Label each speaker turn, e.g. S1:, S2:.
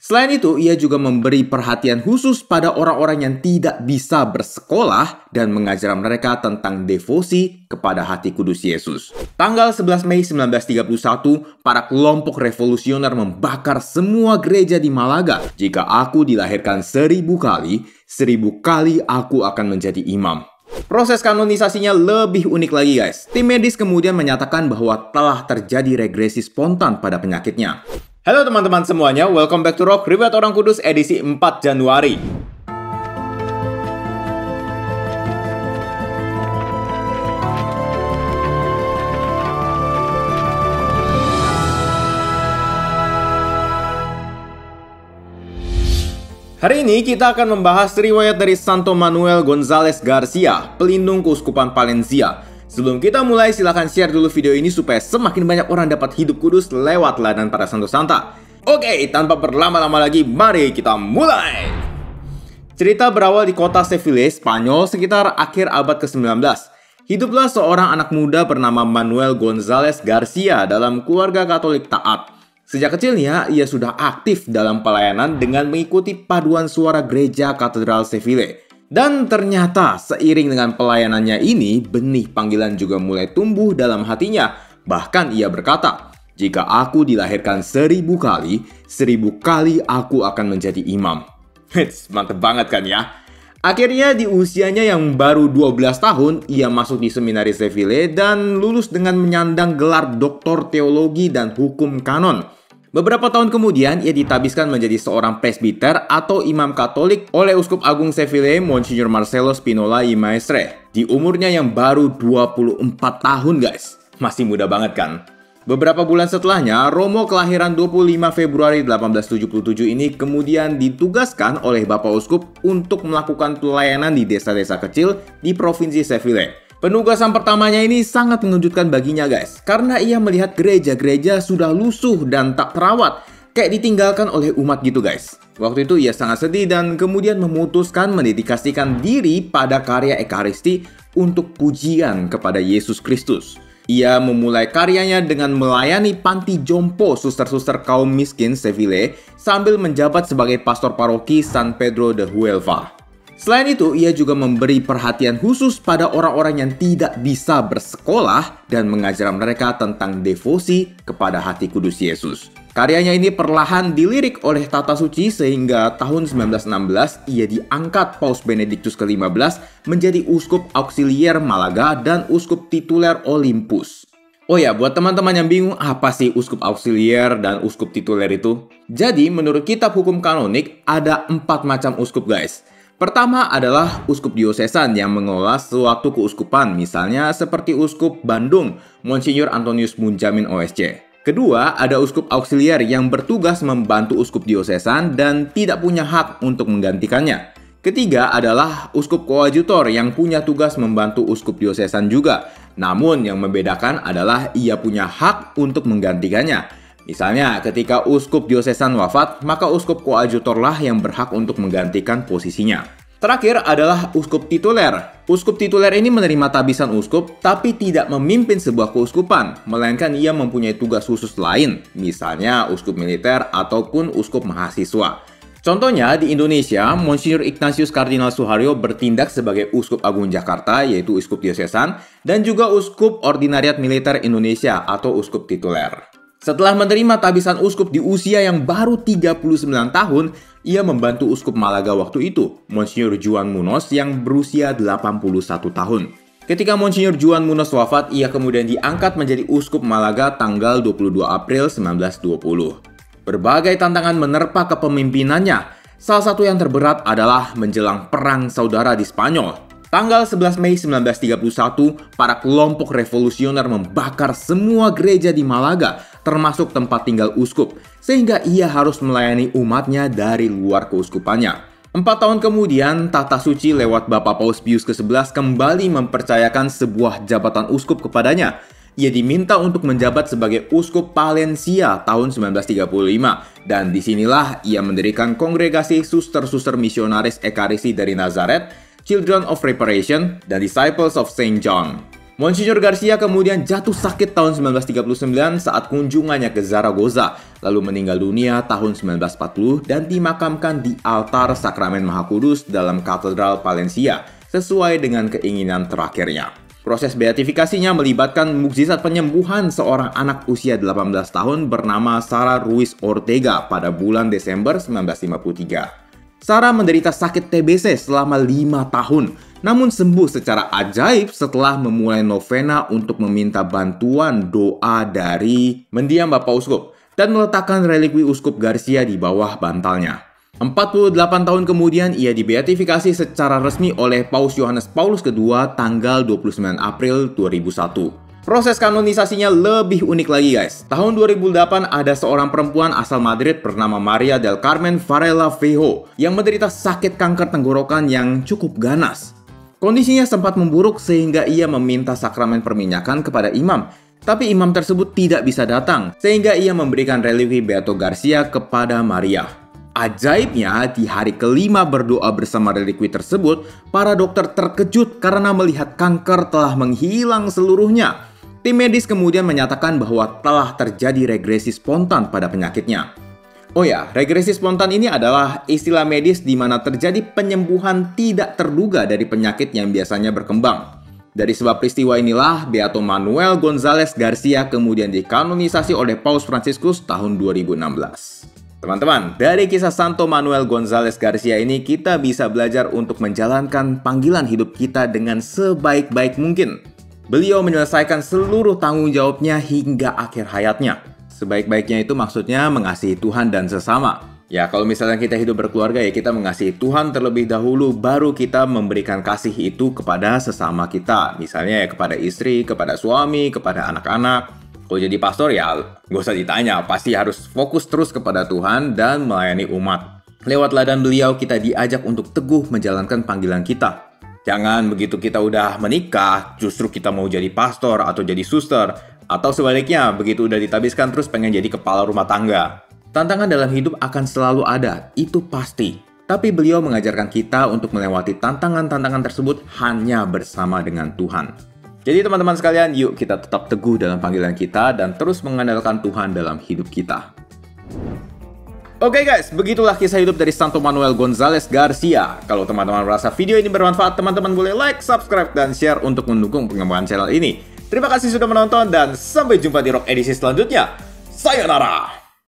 S1: Selain itu, ia juga memberi perhatian khusus pada orang-orang yang tidak bisa bersekolah dan mengajar mereka tentang devosi kepada hati kudus Yesus. Tanggal 11 Mei 1931, para kelompok revolusioner membakar semua gereja di Malaga. Jika aku dilahirkan 1000 kali, 1000 kali aku akan menjadi imam. Proses kanonisasinya lebih unik lagi guys. Tim medis kemudian menyatakan bahwa telah terjadi regresi spontan pada penyakitnya. Halo teman-teman semuanya, welcome back to Rock, Riwayat Orang Kudus edisi 4 Januari. Hari ini kita akan membahas riwayat dari Santo Manuel González Garcia, pelindung keuskupan Palencia. Sebelum kita mulai, silahkan share dulu video ini supaya semakin banyak orang dapat hidup kudus lewat teladan para santo santa. Oke, tanpa berlama-lama lagi, mari kita mulai! Cerita berawal di kota Seville, Spanyol sekitar akhir abad ke-19. Hiduplah seorang anak muda bernama Manuel González Garcia dalam keluarga Katolik taat. Sejak kecilnya, ia sudah aktif dalam pelayanan dengan mengikuti paduan suara gereja Katedral Seville. Dan ternyata seiring dengan pelayanannya ini, benih panggilan juga mulai tumbuh dalam hatinya. Bahkan ia berkata, "Jika aku dilahirkan 1000 kali, 1000 kali aku akan menjadi imam." Mantep banget kan ya? Akhirnya di usianya yang baru 12 tahun, ia masuk di seminari Seville dan lulus dengan menyandang gelar doktor teologi dan hukum kanon. Beberapa tahun kemudian, ia ditabiskan menjadi seorang presbiter atau imam Katolik oleh Uskup Agung Seville, Monsignor Marcelo Spinola y Maestre. Di umurnya yang baru 24 tahun guys. Masih muda banget kan? Beberapa bulan setelahnya, Romo kelahiran 25 Februari 1877 ini kemudian ditugaskan oleh Bapak Uskup untuk melakukan pelayanan di desa-desa kecil di Provinsi Seville. Penugasan pertamanya ini sangat mengejutkan baginya guys, karena ia melihat gereja-gereja sudah lusuh dan tak terawat, kayak ditinggalkan oleh umat gitu guys. Waktu itu ia sangat sedih dan kemudian memutuskan mendedikasikan diri pada karya Ekaristi untuk pujian kepada Yesus Kristus. Ia memulai karyanya dengan melayani panti jompo suster-suster kaum miskin Seville sambil menjabat sebagai pastor paroki San Pedro de Huelva. Selain itu, ia juga memberi perhatian khusus pada orang-orang yang tidak bisa bersekolah dan mengajar mereka tentang devosi kepada hati kudus Yesus. Karyanya ini perlahan dilirik oleh Tata Suci sehingga tahun 1916 ia diangkat Paus Benediktus ke-15 menjadi uskup auxilier Malaga dan uskup tituler Olympus. Oh ya, buat teman-teman yang bingung apa sih uskup auxilier dan uskup tituler itu? Jadi, menurut kitab hukum kanonik ada 4 macam uskup guys. Pertama adalah uskup diosesan yang mengelola suatu keuskupan, misalnya seperti uskup Bandung, Monsignor Antonius Munjamin OSC. Kedua, ada uskup auxilier yang bertugas membantu uskup diosesan dan tidak punya hak untuk menggantikannya. Ketiga adalah uskup koadjutor yang punya tugas membantu uskup diosesan juga. Namun yang membedakan adalah ia punya hak untuk menggantikannya. Misalnya, ketika uskup diosesan wafat, maka uskup koadjutorlah yang berhak untuk menggantikan posisinya. Terakhir adalah uskup tituler. Uskup tituler ini menerima tabisan uskup, tapi tidak memimpin sebuah keuskupan, melainkan ia mempunyai tugas khusus lain, misalnya uskup militer ataupun uskup mahasiswa. Contohnya, di Indonesia, Monsignor Ignatius Kardinal Suharyo bertindak sebagai Uskup Agung Jakarta, yaitu uskup diosesan, dan juga Uskup Ordinariat Militer Indonesia atau uskup tituler. Setelah menerima tabisan uskup di usia yang baru 39 tahun, ia membantu uskup Malaga waktu itu, Monsignor Juan Munoz yang berusia 81 tahun. Ketika Monsignor Juan Munoz wafat, ia kemudian diangkat menjadi uskup Malaga tanggal 22 April 1920. Berbagai tantangan menerpa kepemimpinannya. Salah satu yang terberat adalah menjelang Perang Saudara di Spanyol. Tanggal 11 Mei 1931, para kelompok revolusioner membakar semua gereja di Malaga, termasuk tempat tinggal uskup, sehingga ia harus melayani umatnya dari luar keuskupannya. 4 tahun kemudian, Tata Suci lewat Bapak Paus Pius ke-11 kembali mempercayakan sebuah jabatan uskup kepadanya. Ia diminta untuk menjabat sebagai uskup Palencia tahun 1935, dan disinilah ia mendirikan kongregasi suster-suster misionaris Ekaristi dari Nazaret, Children of Reparation, dan Disciples of Saint John. Monsignor Garcia kemudian jatuh sakit tahun 1939 saat kunjungannya ke Zaragoza, lalu meninggal dunia tahun 1940 dan dimakamkan di altar Sakramen Maha Kudus dalam Katedral Palencia, sesuai dengan keinginan terakhirnya. Proses beatifikasinya melibatkan mukjizat penyembuhan seorang anak usia 18 tahun bernama Sarah Ruiz Ortega pada bulan Desember 1953. Sarah menderita sakit TBC selama 5 tahun, namun sembuh secara ajaib setelah memulai novena untuk meminta bantuan doa dari mendiang Bapak Uskup dan meletakkan relikwi Uskup Garcia di bawah bantalnya. 48 tahun kemudian ia dibeatifikasi secara resmi oleh Paus Yohanes Paulus II tanggal 29 April 2001. Proses kanonisasinya lebih unik lagi guys. Tahun 2008 ada seorang perempuan asal Madrid bernama Maria del Carmen Varela Fejo yang menderita sakit kanker tenggorokan yang cukup ganas. Kondisinya sempat memburuk sehingga ia meminta sakramen perminyakan kepada imam. Tapi imam tersebut tidak bisa datang sehingga ia memberikan relikwi Beato Garcia kepada Maria. Ajaibnya, di hari kelima berdoa bersama relikwi tersebut, para dokter terkejut karena melihat kanker telah menghilang seluruhnya. Tim medis kemudian menyatakan bahwa telah terjadi regresi spontan pada penyakitnya. Oh ya, regresi spontan ini adalah istilah medis di mana terjadi penyembuhan tidak terduga dari penyakit yang biasanya berkembang. Dari sebab peristiwa inilah, Beato Manuel González Garcia kemudian dikanonisasi oleh Paus Fransiskus tahun 2016. Teman-teman, dari kisah Santo Manuel González Garcia ini kita bisa belajar untuk menjalankan panggilan hidup kita dengan sebaik-baik mungkin. Beliau menyelesaikan seluruh tanggung jawabnya hingga akhir hayatnya. Sebaik-baiknya itu maksudnya mengasihi Tuhan dan sesama. Ya, kalau misalnya kita hidup berkeluarga ya kita mengasihi Tuhan terlebih dahulu, baru kita memberikan kasih itu kepada sesama kita. Misalnya ya kepada istri, kepada suami, kepada anak-anak. Kalau jadi pastor ya gak usah ditanya, pasti harus fokus terus kepada Tuhan dan melayani umat. Lewat teladan beliau kita diajak untuk teguh menjalankan panggilan kita. Jangan begitu kita udah menikah, justru kita mau jadi pastor atau jadi suster. Atau sebaliknya, begitu udah ditabiskan terus pengen jadi kepala rumah tangga. Tantangan dalam hidup akan selalu ada, itu pasti. Tapi beliau mengajarkan kita untuk melewati tantangan-tantangan tersebut hanya bersama dengan Tuhan. Jadi teman-teman sekalian, yuk kita tetap teguh dalam panggilan kita dan terus mengandalkan Tuhan dalam hidup kita. Oke guys, begitulah kisah hidup dari Santo Manuel González Garcia. Kalau teman-teman merasa video ini bermanfaat, teman-teman boleh like, subscribe, dan share untuk mendukung pengembangan channel ini. Terima kasih sudah menonton dan sampai jumpa di Rock edisi selanjutnya. Sayonara!